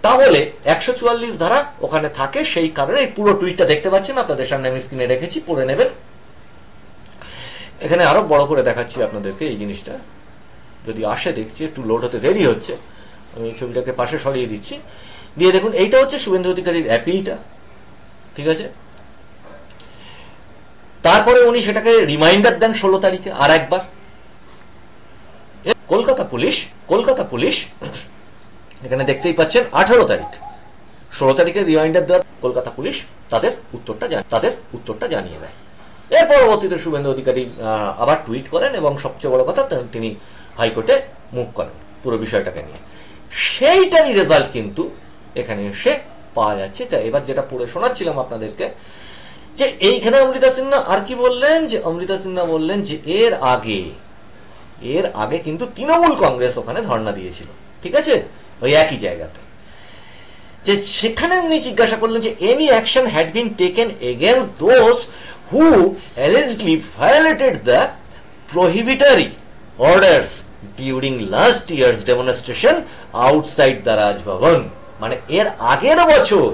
তাহলে 144 ধারা ওখানে থাকে, সেই কারণে এই পুরো টুইটটা দেখতে পাচ্ছেন, আপনাদের সামনে আমি স্ক্রিনে রেখেছি, পড়ে নেবেন। এখানে আরো বড় করে দেখাচ্ছি আপনাদেরকে এই জিনিসটা, যদি আসে দেখছি, একটু লোড হতে দেরি হচ্ছে, আমি এই ছবিটাকে পাশে সরিয়ে দিচ্ছি, দিয়ে দেখুন এইটা হচ্ছে শুভেন্দু অধিকারীর অ্যাপিলটা, ঠিক আছে। তারপরে উনি সেটাকে রিমাইন্ডার দেন 16 তারিখে আর একবার, কলকাতা পুলিশ এখানে দেখতেই পাচ্ছেন 18 তারিখ 16 তারিখে রিমাইন্ডার দেওয়ার কলকাতা পুলিশ তাদের উত্তরটা জানিয়ে দেয়। এর পরবর্তীতে শুভেন্দু অধিকারী আবার টুইট করেন এবং সবচেয়ে বড় কথা তিনি হাইকোর্টে মুভ করেন পুরো বিষয়টাকে নিয়ে। সেইটারই রেজাল্ট কিন্তু এখানে এসে পাওয়া যাচ্ছে। তাই এবার যেটা পড়ে শোনাচ্ছিলাম আপনাদেরকে, যে এইখানে অমৃতা সিনহা আর কি বললেন, যে অমৃতা সিনহা বললেন যে এর আগে কিন্তু তৃণমূল কংগ্রেস ওখানে ধর্ণা দিয়েছিল, ঠিক আছে, ওই একই জায়গাতে। যে সেখানে উনি জিজ্ঞাসা করলেন যে any action had been taken against those who allegedly violated the prohibitory orders during last year's demonstration outside the Raj Bhavan. মানে এর আগের বছর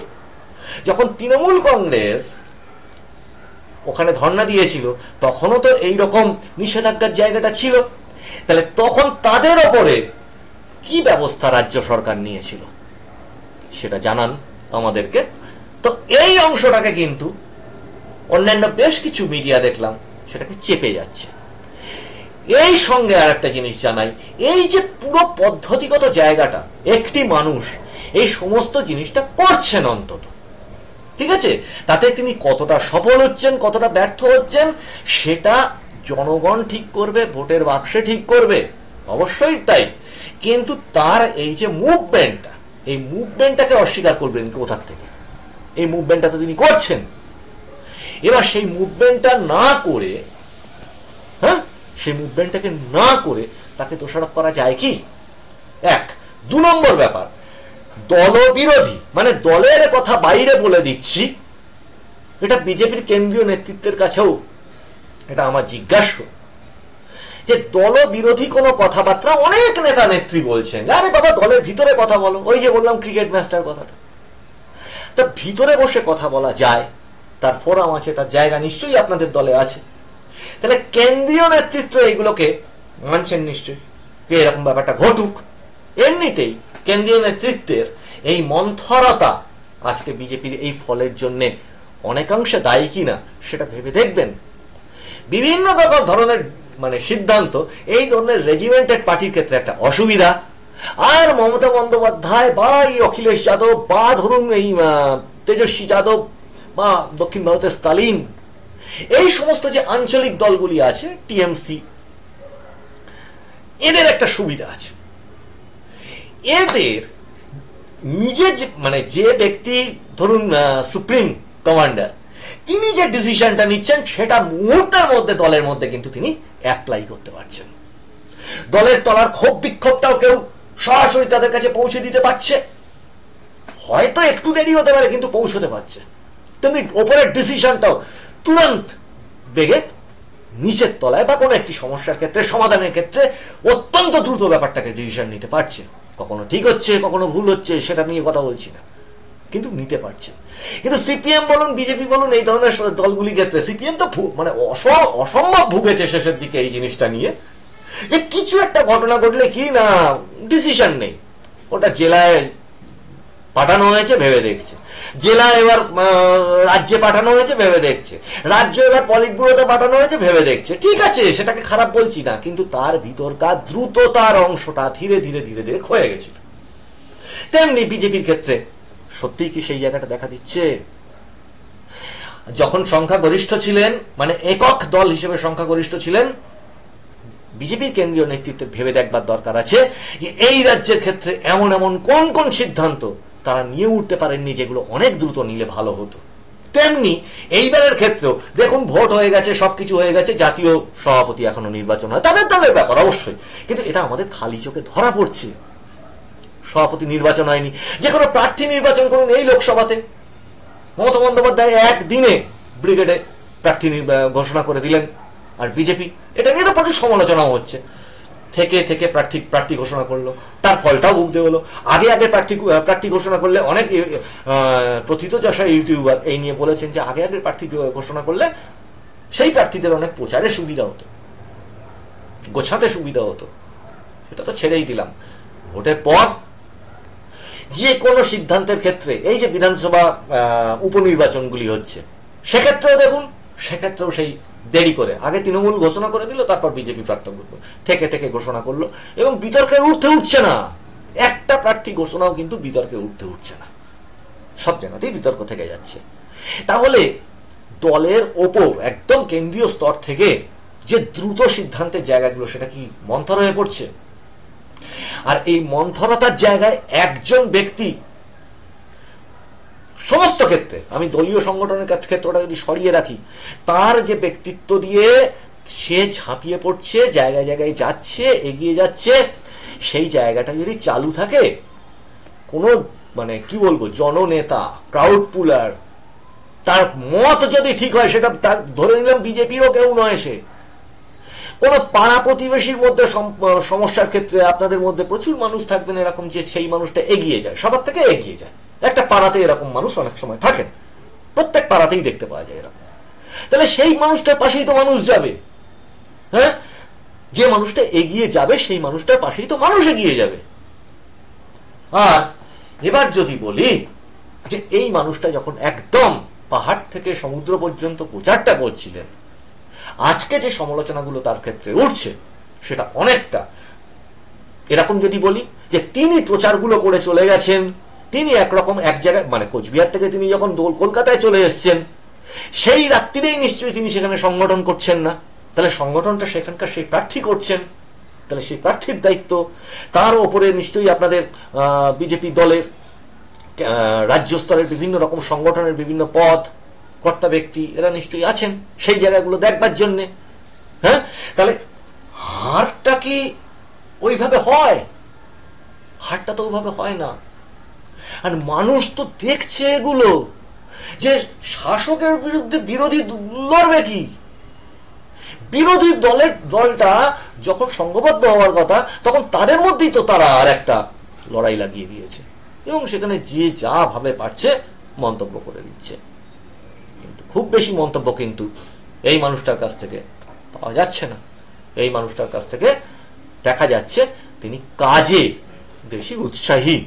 যখন তৃণমূল কংগ্রেস ওখানে ধর্ণা দিয়েছিল তখনও তো এইরকম নিষেধাজ্ঞার জায়গাটা ছিল, তাহলে তখন তাদের ওপরে কি ব্যবস্থা রাজ্য সরকার নিয়েছিল সেটা জানান আমাদেরকে। তো এই অংশটাকে কিন্তু অন্যান্য বেশ কিছু মিডিয়া দেখলাম সেটাকে চেপে যাচ্ছে। এই সঙ্গে আর একটা জিনিস জানাই, এই যে পুরো পদ্ধতিগত জায়গাটা একটি মানুষ এই সমস্ত জিনিসটা করছেন অন্তত, ঠিক আছে, তাতে তিনি কতটা সফল হচ্ছেন কতটা ব্যর্থ হচ্ছেন সেটা জনগণ ঠিক করবে, ভোটের বাক্সে ঠিক করবে, অবশ্যই তাই। কিন্তু তার এই যে মুভমেন্টটা, এই মুভমেন্টটাকে অস্বীকার করবেন কোথার থেকে? এই মুভমেন্টটা তো তিনি করছেন। এবার সেই মুভমেন্টটা না করে, সেই মুভমেন্টটাকে না করে তাকে দোষারোপ করা যায় কি? এক। 2 নম্বর ব্যাপার, দলবিরোধী, মানে দলের কথা বাইরে বলে দিচ্ছি, এটা বিজেপির কেন্দ্রীয় নেতৃত্বের কাছেও এটা আমার জিজ্ঞাস্য, যে দলবিরোধী কোনো কথাবার্তা অনেক নেতা নেত্রী বলছেন, আরে বাবা দলের ভিতরে কথা বলো। ওই যে বললাম ক্রিকেট ম্যাচটার কথাটা, তা ভিতরে বসে কথা বলা যায়, তার ফোরাম আছে, তার জায়গা নিশ্চয়ই আপনাদের দলে আছে। তাহলে কেন্দ্রীয় নেতৃত্ব এইগুলোকে মানছেন নিশ্চয়ই, যে এরকম ব্যাপারটা ঘটুক। এমনিতেই কেন্দ্রীয় নেতৃত্বের এই মন্থরতা আজকে বিজেপির এই ফলের জন্য অনেকাংশে দায়ী কিনা সেটা ভেবে দেখবেন। বিভিন্ন ধরনের মানে সিদ্ধান্ত এই ধরনের রেজিমেন্টেড পার্টির ক্ষেত্রে একটা অসুবিধা। আর মমতা বন্দ্যোপাধ্যায় বা এই অখিলেশ যাদব বা ধরুন এই তেজস্বী যাদব বা দক্ষিণ ভারতের স্টালিন, এই সমস্ত যে আঞ্চলিক দলগুলি আছে টিএমসি, এদের একটা সুবিধা আছে, এদের নিজে মানে যে ব্যক্তি ধরুন সুপ্রিম কমান্ডার, তিনি যে ডিসিশনটা নিচ্ছেন সেটা মুহূর্তের মধ্যে দলের মধ্যে কিন্তু তিনি অ্যাপ্লাই করতে পারছেন। দলের তলার ক্ষোভ বিক্ষোভটাও কেউ সরাসরি তাদের কাছে পৌঁছে দিতে পারছে, হয়তো একটু দেরি হতে পারে কিন্তু পৌঁছতে পারছে। তেমনি ওপরের ডিসিশনটাও তুরন্ত বেগে নিচের তলায় বা কোনো একটি সমস্যার ক্ষেত্রে সমাধানের ক্ষেত্রে অত্যন্ত দ্রুত ব্যাপারটাকে ডিসিশন নিতে পারছে। কখনো ঠিক হচ্ছে কখনো ভুল হচ্ছে সেটা নিয়ে কথা বলছি না, কিন্তু নিতে পারছে। কিন্তু সিপিএম বলুন বিজেপি বলুন এই ধরনের দলগুলির ক্ষেত্রে সিপিএম তো মানে অসম্ভব ভুগেছে শেষের দিকে এই জিনিসটা নিয়ে, যে কিছু একটা ঘটনা ঘটলে কি না ডিসিশন নেই, ওটা জেলায় পাঠানো হয়েছে ভেবে দেখছে, জেলা এবার রাজ্যে পাঠানো হয়েছে ভেবে দেখছে, রাজ্য এবার পলিট ব্যুরোতে পাঠানো হয়েছে ভেবে দেখছে। ঠিক আছে, সেটাকে খারাপ বলছি না, কিন্তু তার ভিতরকার দ্রুততার অংশটা ধীরে ধীরে ধীরে ধীরে ক্ষয়ে গেছিল। তেমনি বিজেপির ক্ষেত্রে সত্যিই কি সেই জায়গাটা দেখা দিচ্ছে? যখন সংখ্যাগরিষ্ঠ ছিলেন, মানে একক দল হিসেবে সংখ্যাগরিষ্ঠ ছিলেন, বিজেপির কেন্দ্রীয় নেতৃত্বের ভেবে দেখবার দরকার আছে যে এই রাজ্যের ক্ষেত্রে এমন এমন কোন কোন সিদ্ধান্ত তারা নিয়ে উঠতে পারেননি যেগুলো অনেক দ্রুত নিলে ভালো হতো। তেমনি এইবারের ক্ষেত্রেও দেখুন ভোট হয়ে গেছে, সবকিছু হয়ে গেছে, জাতীয় সভাপতি এখনো নির্বাচন হয়, তাদের দলের ব্যাপার অবশ্যই, কিন্তু এটা আমাদের খালি চোখে ধরা পড়ছে। সভাপতি নির্বাচন হয়নি, যে কোনো প্রার্থী নির্বাচন করুন। এই লোকসভাতে মমতা বন্দ্যোপাধ্যায় একদিনে ব্রিগেডে প্রার্থী ঘোষণা করে দিলেন, আর বিজেপি এটা নিয়ে তো প্রচুর সমালোচনাও হচ্ছে, থেকে থেকে প্রার্থী ঘোষণা করলো, তার ফলটাও ভুগতে হলো। আগে প্রার্থী ঘোষণা করলে অনেক প্রথিতযশা ইউটিউবার এই নিয়ে বলেছেন যে আগে প্রার্থী ঘোষণা করলে সেই প্রার্থীদের অনেক প্রচারে সুবিধা হতো, গোছাতে সুবিধা হতো। সেটা তো ছেড়েই দিলাম। ভোটের পর যে কোনো সিদ্ধান্তের ক্ষেত্রে এই যে বিধানসভা উপনির্বাচনগুলি হচ্ছে, সেক্ষেত্রেও দেখুন, সেক্ষেত্রেও সেই দেরি করে। আগে তৃণমূল ঘোষণা করে দিল, তারপর বিজেপি প্রার্থী থেকে থেকে ঘোষণা করলো, এবং বিতর্কের ঊর্ধ্বে উঠছে না। একটা প্রার্থী ঘোষণাও কিন্তু বিতর্কের ঊর্ধ্বে উঠছে না, সব জায়গাতেই বিতর্ক থেকে যাচ্ছে। তাহলে দলের ওপর একদম কেন্দ্রীয় স্তর থেকে যে দ্রুত সিদ্ধান্তের জায়গাগুলো, সেটা কি মন্থর হয়ে পড়ছে? আর এই মন্থরতার জায়গায় একজন ব্যক্তি সমস্ত ক্ষেত্রে, আমি দলীয় সংগঠনের ক্ষেত্রটা যদি সরিয়ে রাখি, তার যে ব্যক্তিত্ব দিয়ে সে ঝাঁপিয়ে পড়ছে, জায়গায় জায়গায় যাচ্ছে, এগিয়ে যাচ্ছে, সেই জায়গাটা যদি চালু থাকে, কোনো মানে কি বলবো, জননেতা, ক্রাউড পুলার, তার মত যদি ঠিক হয়, সেটা ধরে নিলাম বিজেপিরও কেউ নয়, সে কোন পাড়া প্রতিবেশীর মধ্যে সমস্যার ক্ষেত্রে আপনাদের মধ্যে প্রচুর মানুষ থাকবেন এরকম, যে সেই মানুষটা এগিয়ে যায়, সবার থেকে এগিয়ে যায়। একটা পাড়াতে এরকম মানুষ অনেক সময় থাকেন, প্রত্যেক পাড়াতেই দেখতে পাওয়া যায় এরকম। তাহলে সেই মানুষটার পাশেই তো মানুষ যাবে। হ্যাঁ, যে মানুষটা এগিয়ে যাবে সেই মানুষটার পাশেই তো মানুষ এগিয়ে যাবে। আর এবার যদি বলি যে এই মানুষটা যখন একদম পাহাড় থেকে সমুদ্র পর্যন্ত প্রচারটা করছিলেন, আজকে যে সমালোচনাগুলো তার ক্ষেত্রে উঠছে, সেটা অনেকটা এরকম যদি বলি যে তিনি প্রচারগুলো করে চলে গেছেন, তিনি একরকম এক জায়গায়, মানে কোচবিহার থেকে তিনি যখন কলকাতায় চলে এসছেন, সেই রাত্রিরেই নিশ্চয়ই তিনি সেখানে সংগঠন করছেন না। তাহলে সংগঠনটা সেখানকার সেই প্রার্থী করছেন, তাহলে সেই প্রার্থীর দায়িত্ব। তার ওপরে নিশ্চয়ই আপনাদের বিজেপি দলের রাজ্য স্তরের বিভিন্ন রকম সংগঠনের বিভিন্ন পদ, কর্তা ব্যক্তি, এরা নিশ্চয়ই আছেন সেই জায়গাগুলো দেখবার জন্যে। হ্যাঁ, তাহলে হারটা কি ওইভাবে হয়? হারটা তো ওইভাবে হয় না। আর মানুষ তো দেখছে এগুলো, যে শাসকের বিরুদ্ধে বিরোধী লড়বে কি, বিরোধী দলটা যখন সংঘবদ্ধ হওয়ার কথা, তখন তাদের মধ্যেই তো তারা আর একটা লড়াই লাগিয়ে দিয়েছে, এবং সেখানে যে যা ভাবে পারছে মন্তব্য করে দিচ্ছে। কিন্তু খুব বেশি মন্তব্য কিন্তু এই মানুষটার কাছ থেকে পাওয়া যাচ্ছে না। এই মানুষটার কাছ থেকে দেখা যাচ্ছে তিনি কাজে বেশি উৎসাহী।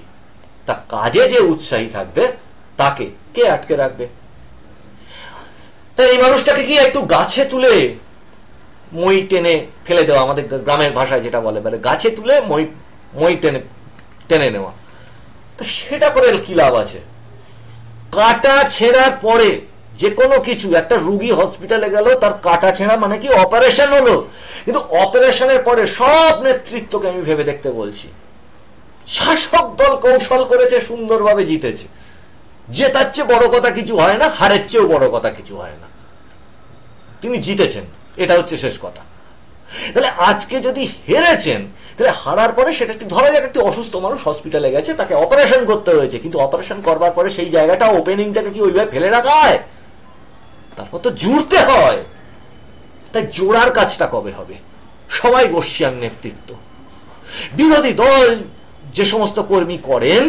তা কাজে যে উৎসাহী থাকবে, তাকে কে আটকে রাখবে? তাই এই মানুষটাকে কি একটু গাছে তুলে মই টেনে ফেলে দেওয়া, আমাদের গ্রামের ভাষায় যেটা বলে, গাছে তুলে মই টেনে টেনে নেওয়া, তো সেটা করে কি লাভ আছে? কাটা ছেঁড়ার পরে যে কোনো কিছু, একটা রুগী হসপিটালে গেল, তার কাটা ছেঁড়া মানে কি অপারেশন হলো, কিন্তু অপারেশনের পরে সব নেতৃত্বকে আমি ভেবে দেখতে বলছি, শাসক দল কৌশল করেছে, সুন্দরভাবে জিতেছে। জেতার চেয়ে বড় কথা কিছু হয় না, হারের চেয়েও বড় কথা কিছু হয় না, তিনি জিতেছেন, এটা হচ্ছে শেষ কথা। তাহলে আজকে যদি হেরেছেন, তাহলে হারার পরে সেটা একটি, ধরা যাক একটি অসুস্থ মানুষ হসপিটালে গেছে, তাকে অপারেশন করতে হয়েছে, কিন্তু অপারেশন করবার পরে সেই জায়গাটা, ওপেনিংটাকে কি ওইভাবে ফেলে রাখা হয়? তারপর তো জুড়তে হয়। তাই জোড়ার কাজটা কবে হবে? সবাই বর্ষিয়ান নেতৃত্ব, বিরোধী দল যে সমস্ত কর্মী করেন,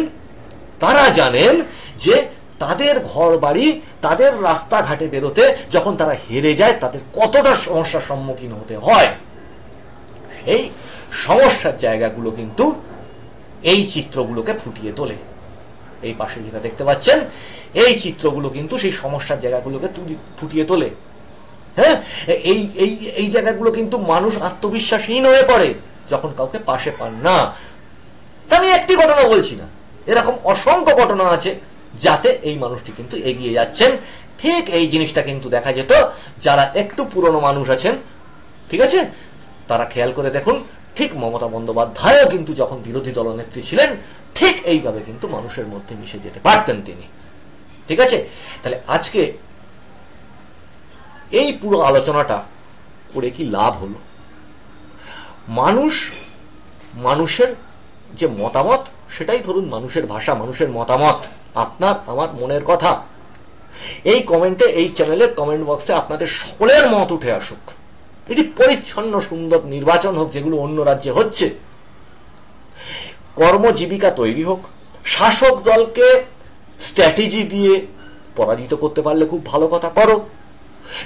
তারা জানেন যে তাদের ঘর বাড়ি, তাদের রাস্তাঘাটে বেরোতে যখন তারা হেরে যায়, তাদের কতটা সমস্যার সম্মুখীন হতে হয়। সেই সমস্যার জায়গাগুলো কিন্তু এই চিত্রগুলোকে ফুটিয়ে তোলে। এই পাশে যেটা দেখতে পাচ্ছেন, এই চিত্রগুলো কিন্তু সেই সমস্যার জায়গাগুলোকে ফুটিয়ে তোলে। হ্যাঁ, এই এই এই জায়গাগুলো কিন্তু মানুষ আত্মবিশ্বাসহীন হয়ে পড়ে যখন কাউকে পাশে পান না। আমি একটি ঘটনা বলছি না, এরকম অসংখ্য ঘটনা আছে যাতে এই মানুষটি কিন্তু এগিয়ে যাচ্ছেন। ঠিক এই জিনিসটা কিন্তু দেখা যেত যারা একটু পুরনো মানুষ আছেন, ঠিক আছে, তারা খেয়াল করে দেখুন, ঠিক মমতা বন্দ্যোপাধ্যায়ও কিন্তু যখন বিরোধী দলনেত্রী ছিলেন, ঠিক এইভাবে কিন্তু মানুষের মধ্যে মিশে যেতে পারতেন তিনি। ঠিক আছে, তাহলে আজকে এই পুরো আলোচনাটা করে কি লাভ হলো? মানুষের যে মতামত, সেটাই ধরুন মানুষের ভাষা, মানুষের মতামত, আপনার আমার মনের কথা। এই কমেন্টে, এই চ্যানেলের কমেন্ট বক্সে আপনাদের সকলের মত উঠে আসুক। এটি পরিচ্ছন্ন সুন্দর নির্বাচন হোক, যেগুলো অন্য রাজ্যে হচ্ছে। কর্মজীবিকা তৈরি হোক, শাসক দলকে স্ট্র্যাটেজি দিয়ে পরাজিত করতে পারলে খুব ভালো কথা, করো।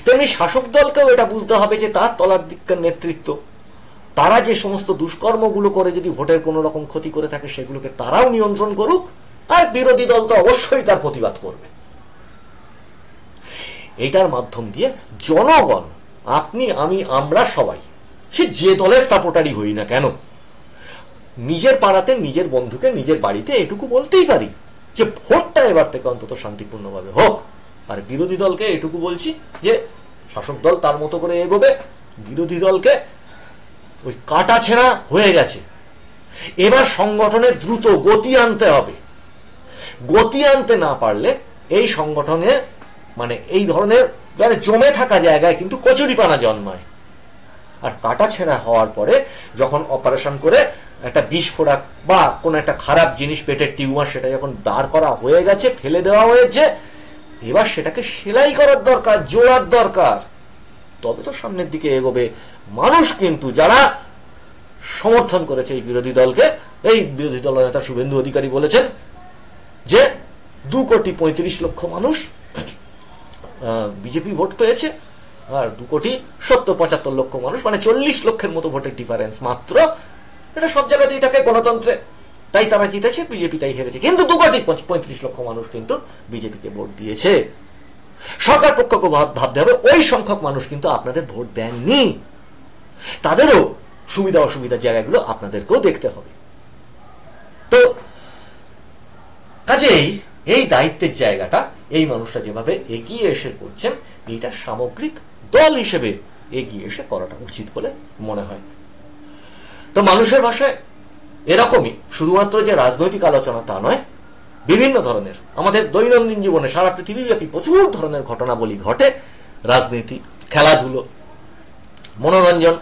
তেমনি শাসক দলকেও এটা বুঝতে হবে যে তার তলার দিককার নেতৃত্ব, তারা যে সমস্ত দুষ্কর্মগুলো করে যদি ভোটের কোনো রকম ক্ষতি করে থাকে, সেগুলোকে তারাও নিয়ন্ত্রণ করুক, আর বিরোধী দল তো অবশ্যই তার প্রতিবাদ করবে। এইটার মাধ্যম দিয়ে জনগণ আপনি, আমি, আমরা সবাই, সে যে দলের সাপোর্টারই হই না কেন, নিজের পাড়াতে নিজের বন্ধুকে নিজের বাড়িতে এটুকু বলতেই পারি যে ভোটটা এবার থেকে অন্তত শান্তিপূর্ণভাবে হোক। আর বিরোধী দলকে এটুকু বলছি যে শাসক দল তার মতো করে এগোবে, বিরোধী দলকে ওই কাটা ছেঁড়া হয়ে গেছে, এবার সংগঠনে দ্রুত গতি আনতে হবে। গতি আনতে না পারলে এই সংগঠনে মানে এই ধরনের জমে থাকা জায়গায় কিন্তু কচুরিপানা জন্মায়। আর কাটা ছেঁড়া হওয়ার পরে যখন অপারেশন করে একটা বিস্ফোরক বা কোনো একটা খারাপ জিনিস, পেটের টিউমার, সেটা যখন দাঁড় করা হয়ে গেছে, ফেলে দেওয়া হয়েছে, এবার সেটাকে সেলাই করার দরকার, জোড়ার দরকার, তবে তো সামনের দিকে এগোবে মানুষ। কিন্তু যারা সমর্থন করেছে এই বিরোধী দলকে, এই বিরোধী দল নেতা শুভেন্দু অধিকারী বলেছেন যে 2,35,00,000 মানুষ বিজেপি ভোট পেয়েছে, আর 2,70-75,00,000 মানুষ, মানে 40 লক্ষের মতো ভোটের ডিফারেন্স মাত্র। এটা সব জায়গাতেই থাকে গণতন্ত্রে, তাই তারা জিতেছে, বিজেপি তাই হেরেছে। কিন্তু 2,35,00,000 মানুষ কিন্তু বিজেপিকে ভোট দিয়েছে। সরকার পক্ষকে ভাবতে হবে ওই সংখ্যক মানুষ কিন্তু আপনাদের ভোট দেননি, তাদেরও সুবিধা অসুবিধার জায়গাগুলো আপনাদেরকেও দেখতে হবে। তো কাজেই এই দায়িত্বের জায়গাটা এই মানুষটা যেভাবে এগিয়ে এসে করছেন, এইটা সামগ্রিক দল হিসেবে এগিয়ে এসে করাটা উচিত বলে মনে হয়। তো মানুষের ভাষায় এরকমই শুধুমাত্র যে রাজনৈতিক আলোচনা তা নয়, বিভিন্ন ধরনের আমাদের দৈনন্দিন জীবনে সারা পৃথিবীব্যাপী প্রচুর ধরনের ঘটনাবলী ঘটে। রাজনীতি, খেলাধুলো, মনোরঞ্জন,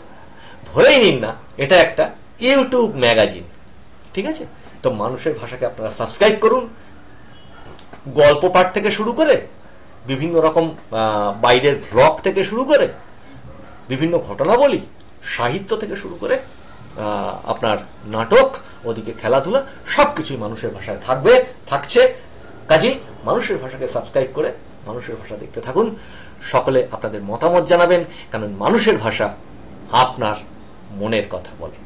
ধরেই নিন না এটা একটা ইউটিউব ম্যাগাজিন, ঠিক আছে? তো মানুষের ভাষাকে আপনারা সাবস্ক্রাইব করুন। গল্প পাঠ থেকে শুরু করে বিভিন্ন রকম বাইরের ভ্লগ থেকে শুরু করে বিভিন্ন ঘটনাবলী, সাহিত্য থেকে শুরু করে আপনার নাটক, ওদিকে খেলাধুলা, সবকিছুই মানুষের ভাষায় থাকছে। কাজেই মানুষের ভাষাকে সাবস্ক্রাইব করে মানুষের ভাষা দেখতে থাকুন। সকলে আপনাদের মতামত জানাবেন, কারণ মানুষের ভাষা আপনার মনের কথা বলে।